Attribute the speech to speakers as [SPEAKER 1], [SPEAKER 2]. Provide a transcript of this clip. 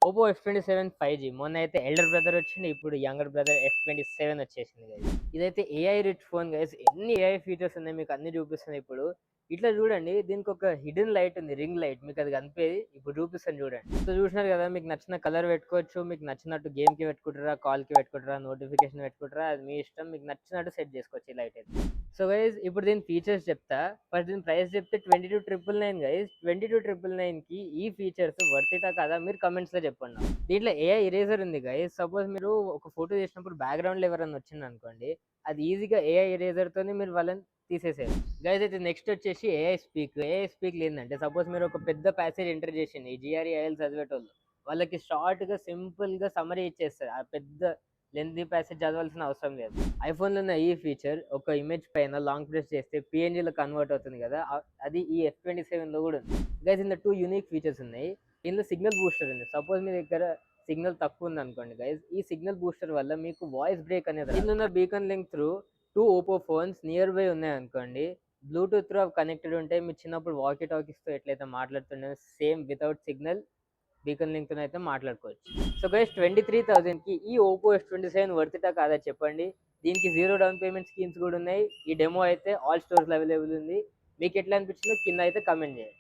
[SPEAKER 1] Oppo F27 5G మొన్నైతే elder brother వచ్చింది. ఇప్పుడు younger brother F27 వచ్చేసింది గైస్. ఇదైతే ఏఐ రిచ్ ఫోన్ గైస్. ఎన్ని ఏఐ ఫీచర్స్ ఉన్నాయి మీకు అన్ని చూపిస్తాను ఇప్పుడు. ఇట్లా చూడండి, దీనికి ఒక హిడెన్ లైట్ ఉంది, రింగ్ లైట్. మీకు అది కనిపేది ఇప్పుడు చూపిస్తాను చూడండి. సో చూసినారు కదా, మీకు నచ్చిన కలర్ పెట్టుకోవచ్చు, మీకు నచ్చినట్టు గేమ్కి పెట్టుకుంటారా, కాల్కి పెట్టుకుంటారా, నోటిఫికేషన్ పెట్టుకుంటారా, అది మీ ఇష్టం. మీకు నచ్చినట్టు సెట్ చేసుకోవచ్చు ఈ లైట్ అయితే. సో గైస్ ఇప్పుడు దీని ఫీచర్స్ చెప్తా. ఫస్ట్ దీని ప్రైస్ చెప్తే 22,999 గైస్. 22,999కి ఈ ఫీచర్స్ వర్తితా కదా మీరు కమెంట్స్ లో చెప్పండి. దీంట్లో ఏఐ ఇరేజర్ ఉంది గైస్. సపోజ్ మీరు ఒక ఫోటో చేసినప్పుడు బ్యాక్గ్రౌండ్ లో ఎవరైనా వచ్చింది అనుకోండి, అది ఈజీగా ఏఐ ఇరేజర్ తోనే మీరు వాళ్ళని తీసేసేది గైస్. అయితే నెక్స్ట్ వచ్చేసి ఏఐ స్పీక్. ఏఐ స్పీక్ ఏంటంటే, సపోజ్ మీరు ఒక పెద్ద ప్యాసేజ్ ఎంటర్ చేసింది, ఈ జిఆర్ఈఐఎల్ చదివేటోళ్ళు వాళ్ళకి షార్ట్ గా సింపుల్ గా సమరీ ఇచ్చేస్తారు. ఆ పెద్ద లెంతీ ప్యాసేజ్ చదవాల్సిన అవసరం లేదు. ఐఫోన్లో ఉన్న ఈ ఫీచర్ ఒక ఇమేజ్ పైన లాంగ్ ప్రెస్ చేస్తే పిఎన్జీలో కన్వర్ట్ అవుతుంది కదా, అది ఈ F27లో కూడా ఉంది గైస్. ఇందులో 2 యూనిక్ ఫీచర్స్ ఉన్నాయి. ఇందులో సిగ్నల్ బూస్టర్ ఉంది. సపోజ్ మీ దగ్గర సిగ్నల్ తక్కువ ఉంది అనుకోండి గైస్, ఈ సిగ్నల్ బూస్టర్ వల్ల మీకు వాయిస్ బ్రేక్ అనేది రాదు. ఇందులో beacon link through 2 Oppo phones near by ఉన్నాయి అనుకోండి, బ్లూటూత్ త్రూ కనెక్టెడ్ ఉంటే మీరు చిన్నప్పుడు వాకీ టాకీస్తో ఎట్లయితే మాట్లాడుతుండే same without signal beacon link తో అయితే మాట్లాడుకోవచ్చు. సో గైస్ 23,000కి ఈ ఓపో F27 వర్తిటా కాదా చెప్పండి. దీనికి 0 డౌన్ పేమెంట్ స్కీమ్స్ కూడా ఉన్నాయి. ఈ డెమో అయితే ఆల్ స్టోర్స్ అవైలబుల్ ఉంది. మీకు ఎట్లా అనిపించిందో కింద అయితే కమెంట్ చేయండి.